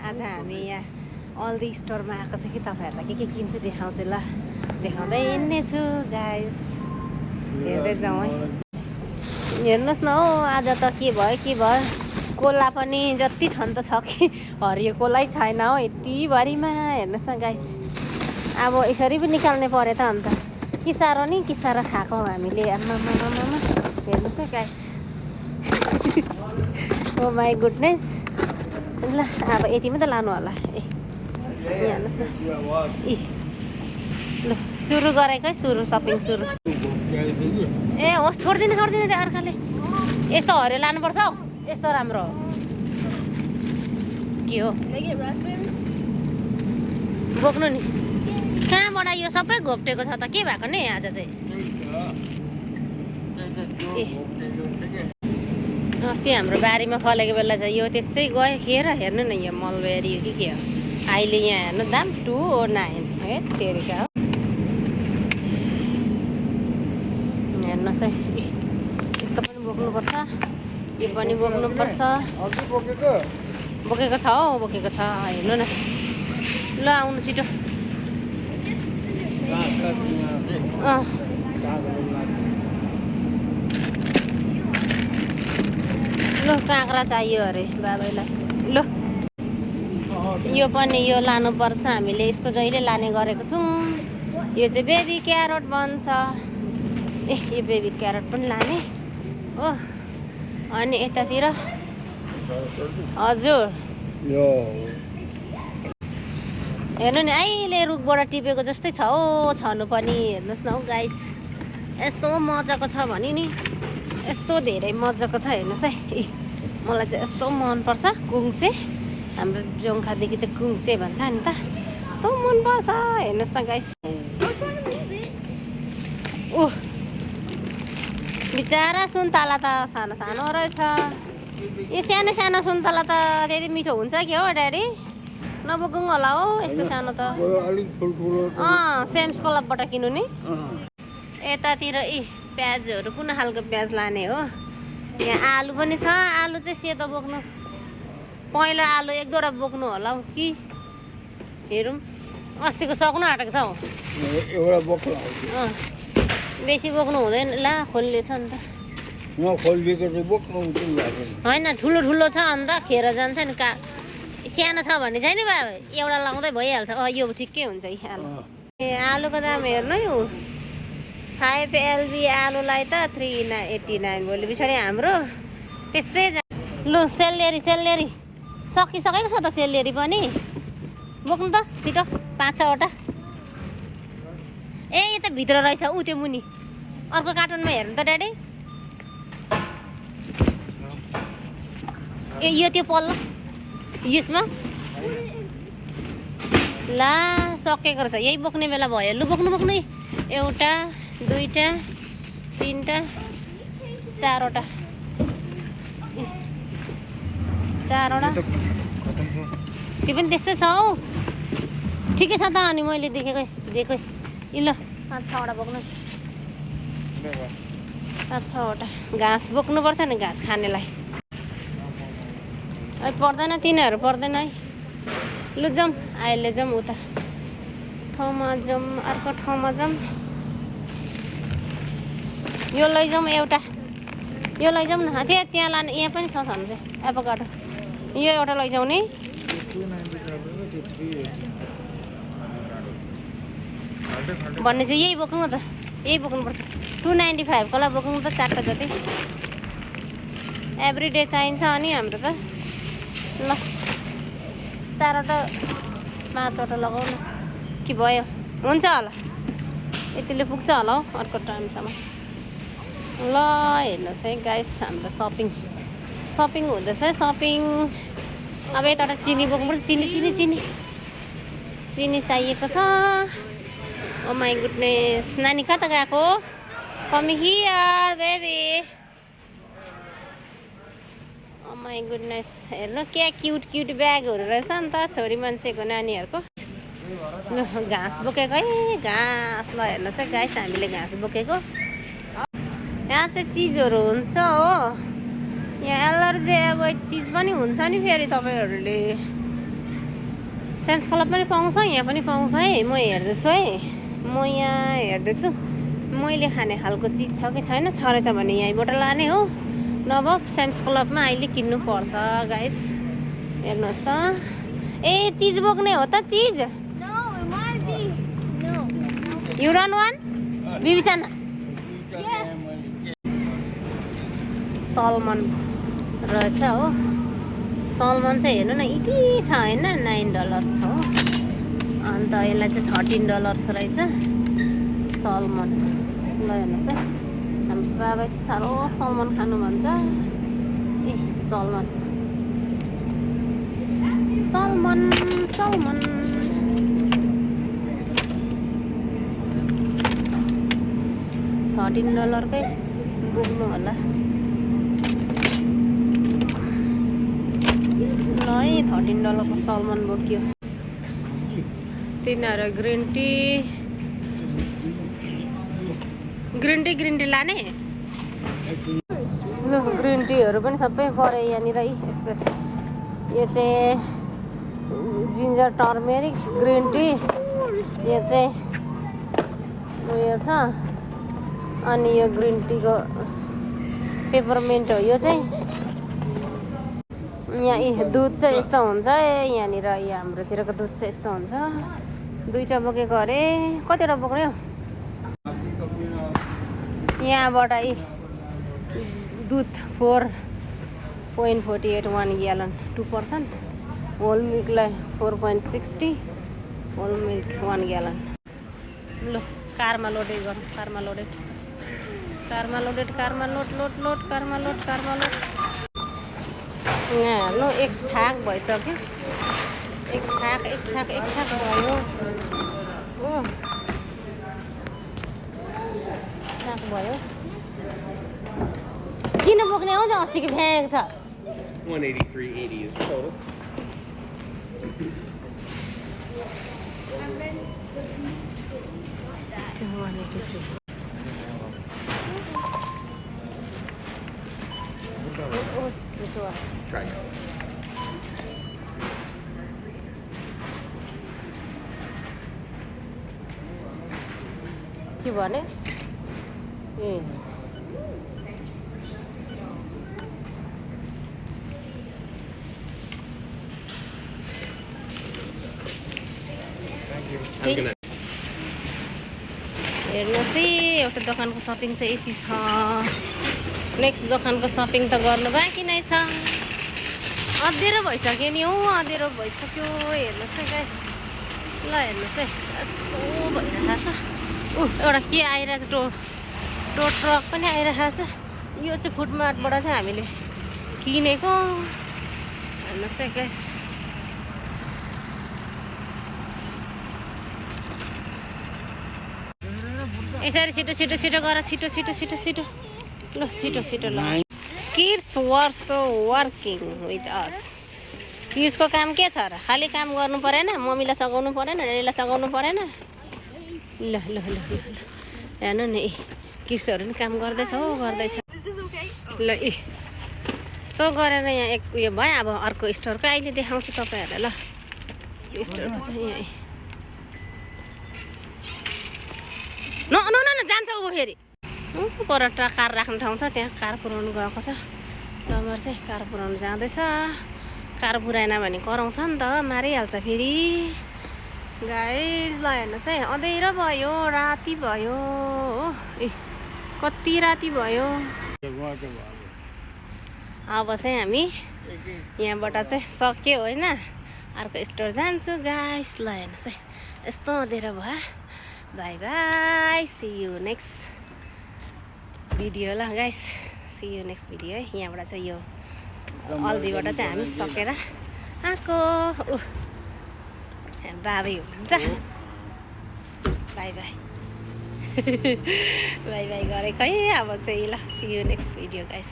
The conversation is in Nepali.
आज हामी यहाँ अल्दी स्टोरमा आएको छ कि तपाईँहरूलाई के किन्छु देखाउँछु ल देखाउँदै हिँड्ने छु गाइस हेर्दै जाउँ है हेर्नुहोस् न हौ आज त के भयो कोला पनि जति छन् त छ कि हरियो कोलै छैन हौ यतिभरिमा हेर्नुहोस् न गाइस अब यसरी पनि निकाल्ने पऱ्यो त अन्त कि साह्रो खाएको हामीले आम्मामा हेर्नुहोस् है गाइस ओ माई गुडनेस ल अब यति मात्रै लानु होला ए हेर्नुहोस् न ए ल सुरु गरेकै सपिङ सुरु ए होस् छोड्दिनु त्यो अर्काले यस्तो हरियो लानुपर्छ हौ यस्तो राम्रो हो के हो बोक्नु नि कहाँबाट यो सबै घोप्टेको छ त के भएको नि आज चाहिँ ए अस्ति हाम्रो बारीमा फलेको बेला चाहिँ यो त्यसै गयो खेर हेर्नु न यो मलबेरी हो कि के हो अहिले यहाँ हेर्नु दाम 209 है तेरिका हो हेर्नुहोस् है यस्तो पनि बोक्नुपर्छ यो पनि बोक्नुपर्छ बोकेको छ हेर्नु न ल आउनु छिटो ल काँक्रा चाहियो अरे बाबालाई ल यो पनि यो लानुपर्छ हामीले यस्तो जहिले लाने गरेको छौँ यो चाहिँ बेबी क्यारोट बन्छ ए यो बेबी क्यारोट पनि लाने हो अनि यतातिर हजुर हेर्नु नि अहिले रुखबाट टिपेको जस्तै छ हो छनु पनि हेर्नुहोस् न हौ गाइस यस्तो मजाको छ भने नि यस्तो धेरै मजाको छ हेर्नुहोस् है मलाई चाहिँ यस्तो मनपर्छ कुङचे हाम्रो जोङ्खादेखि चाहिँ कुङचे भन्छ नि त यस्तो मनपर्छ हेर्नुहोस् न गाइस ऊ बिचारा सुन्तला त सानो सानो रहेछ यो सानो सुन्तला त त्यति मिठो हुन्छ कि हो ड्याडी नबोकौँ होला हो यस्तो सानो त सेम्स क्लबबाट किन्नु नि यतातिर प्याजहरू कुन खालको प्याज लाने हो यहाँ आलु पनि छ आलु चाहिँ सेतो बोक्नु पहिला आलु एक दुईवटा बोक्नु होला हौ कि हेरौँ अस्तिको सक्नु आँटेको छ हौ बेसी बोक्नु हुँदैन ला खोलिएछ नि त होइन ठुलो छ अन्त खेर जान्छ नि सानो छ भने चाहिँ नि बाबा एउटा लाउँदै भइहाल्छ यो ठिकै हुन्छ आलु आलुको दाम हेर्नु है 5 LB आलुलाई त 389 भोलि पछाडि हाम्रो त्यस्तै लु सेलेरी सकिसकेको छ त सेलेरी पनि बोक्नु त छिटो 5-6वटा ए यो त भित्र रहेछ ऊ त्यो मुनि अर्को कार्टुनमा हेर्नु त ड्याडी ए यो त्यो पल्लो यसमा ला सकेको रहेछ यही बोक्ने बेला भयो लु बोक्नु एउटा 2टा 3टा 4वटा 4वटा त्यो पनि त्यस्तै छ हौ ठिकै छ त अनि मैले दिएकै ल 5-6वटा बोक्नु 5-6वटा घाँस बोक्नुपर्छ नि घाँस खानेलाई अहिले पर्दैन तिनीहरू पर्दैन है लु जाउँ अहिले जाउँ उता ठाउँमा जाउँ अर्को ठाउँमा जाउँ यो लैजाउँ एउटा यो लैजाउँ न त्यहाँ लाने यहाँ पनि छ भने चाहिँ एभोकाडो यो एउटा लैजाउँ नि भन्ने चाहिँ यही बोक्नु त यही बोक्नुपर्छ 295 कोलाई बोक्नु त 4टा जति एभ्रिडे चाहिन्छ अनि हाम्रो त ल 4वटा 5वटा लगाउनु कि भयो हुन्छ होला यतिले पुग्छ होला हौ अर्को टाइमसम्म ल हेर्नुहोस् है गाइस हाम्रो सपिङ हुँदैछ सपिङ अब यताबाट चिनी बोक्नुपर्छ चिनी चाहिएको छ ओ माई गुडनेस नानी कता गएको come here baby oh my goodness हेर्नु क्या क्युट ब्यागहरू रहेछ नि त छोरी मान्छेको नानीहरूको ल घाँस बोकेको है घाँस ल हेर्नुहोस् है गाइस हामीले घाँस बोकेको यहाँ चाहिँ चिजहरू हुन्छ हो यहाँ एलर्जी एभोइड चिज पनि हुन्छ नि फेरि तपाईँहरूले सेन्स क्लब पनि पाउँछ, यहाँ पनि पाउँछ है। म हेर्दैछु है, म यहाँ हेर्दैछु मैले खाने खालको चिज छ कि छैन। छ रहेछ भने यहीँबाट लाने हो, नभए सेन्स क्लबमा अहिले किन्नु पर्छ गाइस। हेर्नुहोस् त, ए चिज बोक्ने हो त चिज। यु डोन्ट वान बिबिचाना सलमन रहेछ हो। सलमन चाहिँ हेर्नु न यति छ होइन, $9 हो। अन्त यसलाई चाहिँ $13 रहेछ सलमन। ल हेर्नुहोस् है, हाम्रो बाबा चाहिँ साह्रो सलमन खानु भन्छ। ए सलमन सलमन सलमन $13 कै बोक्नु होला। ल है $13 को सलमन बोक्यो। तिनीहरू ग्रिन टी लाने। ल ग्रिन टीहरू पनि सबै परे यहाँनिर है, यस्तो यस्तो। यो चाहिँ जिन्जर टर्मेरिक ग्रिन टी, यो चाहिँ उयो छ। अनि यो ग्रिन टीको पेपरमिन्ट हो। यो चाहिँ यहाँ दुध चाहिँ यस्तो हुन्छ यहाँनिर। यो हाम्रोतिरको दुध चाहिँ यस्तो हुन्छ। 2टा बोकेको अरे, कतिवटा बोक्ने हो यहाँबाट। दुध 4.48 1 ग्यालन 2%। होल मिल्कलाई 4.60 होल मिल्क 1 ग्यालन। ल कारमा लोडेड गरौँ, कारमा लोड यहाँ हेर्नु एक थाक भइसक्यो। एक थाक भयो हो, थाक भयो। किन बोक्ने हो अस्तिको फ्याँक छ। 183.80 is total. Try it. के भने ए हेर्नुहोस् है, एउटा दोकानको सपिङ चाहिँ यति छ। नेक्स्ट दोकानको सपिङ त गर्नु बाँकी नै छ। अँधेरो भइसक्यो नि हौ, अँधेरो भइसक्यो। हेर्नुहोस् है गाइस, ल हेर्नुहोस् है यस्तो भइरहेको छ। एउटा के आइरहेको छ, टो ट्रक पनि आइरहेको छ। यो चाहिँ फुटमार्टबाट चाहिँ हामीले किनेको। हेर्नुहोस् है गाइस, यसरी छिटो गर, छिटो ल छिटो ल। Kids working with us. किड्सको काम के छ र, खालि काम गर्नु परेन, मम्मीलाई सघाउनु परेन, ड्याडीलाई सघाउनु परेन। ल हेर्नु न, किड्सहरू पनि काम गर्दैछ ल। यस्तो गरेर यहाँ एक उयो भयो। अब अर्को स्टोरको अहिले देखाउँछु तपाईँहरूलाई। ल स्टोरको चाहिँ यहाँ न जान्छ ऊ फेरि। पर कार राख्ने ठाउँ छ, त्यहाँ कार पुऱ्याउनु गएको छ। नम्बर चाहिँ कार पुऱ्याउनु जाँदैछ। कार पुऱ्याएन भने कराउँछ नि त, मारिहाल्छ फेरि गाइस। ल हेर्नुहोस् है, अँधेरो भयो, राति भयो हो। ए कति राति भयो। अब चाहिँ हामी यहाँबाट चाहिँ सक्यो होइन, अर्को स्टोर जान्छु गाइस। ल हेर्नुहोस् है, यस्तो अँधेरो भयो। Bye bye, see you next video ल guys, see you next video है। यहाँबाट चाहिँ यो अल्दीबाट चाहिँ हामी सकेर आएको। बाबै हुनुहुन्छ। बाई बाई बाई बाई गरेको है। अब चाहिँ ल see you next video guys.